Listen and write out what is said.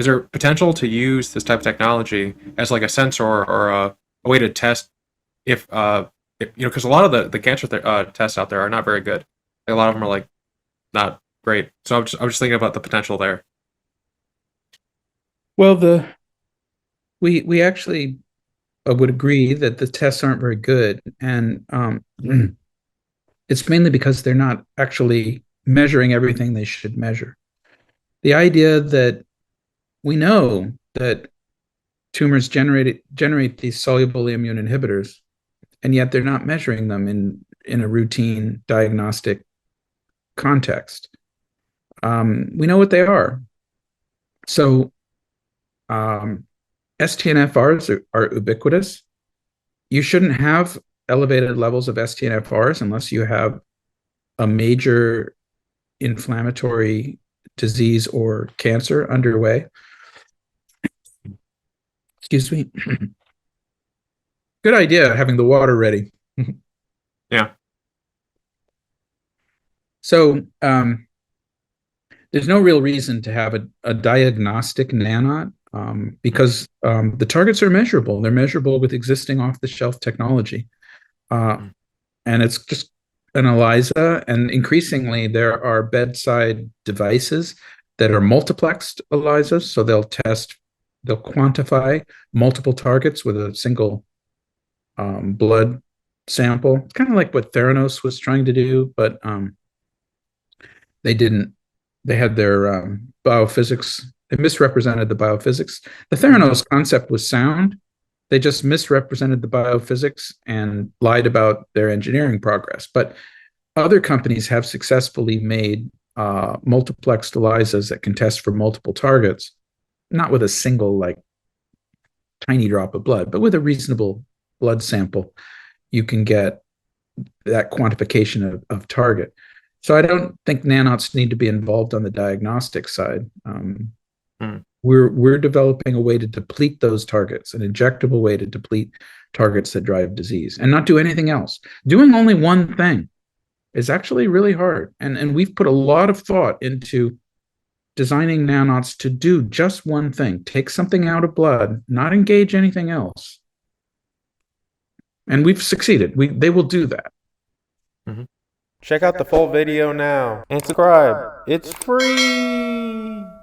is there potential to use this type of technology as like a sensor or a way to test if because a lot of the cancer tests out there are not very good. Like, a lot of them are like not great. So I'm just thinking about the potential there. Well, we actually would agree that the tests aren't very good, and it's mainly because they're not actually measuring everything they should measure. The idea that we know that tumors generate these soluble immune inhibitors, and yet they're not measuring them in a routine diagnostic context. We know what they are. So STNFRs are ubiquitous. You shouldn't have elevated levels of STNFRs unless you have a major inflammatory disease or cancer underway. Excuse me. Good idea having the water ready. Yeah. So there's no real reason to have a diagnostic nanot because the targets are measurable. They're measurable with existing off-the-shelf technology. And it's just an ELISA, and increasingly there are bedside devices that are multiplexed ELISAs, so they'll quantify multiple targets with a single blood sample. It's kind of like what Theranos was trying to do, but they didn't. They had their biophysics. They misrepresented the biophysics. The Theranos concept was sound. They just misrepresented the biophysics and lied about their engineering progress. But other companies have successfully made multiplexed ELISAs that can test for multiple targets, not with a single like tiny drop of blood, but with a reasonable blood sample, you can get that quantification of target. So I don't think nanots need to be involved on the diagnostic side. We're developing a way to deplete those targets, an injectable way to deplete targets that drive disease, and not do anything else. Doing only one thing is actually really hard, and we've put a lot of thought into designing nanots to do just one thing: take something out of blood, not engage anything else. And we've succeeded. They will do that. Check out the full video now and subscribe. It's free!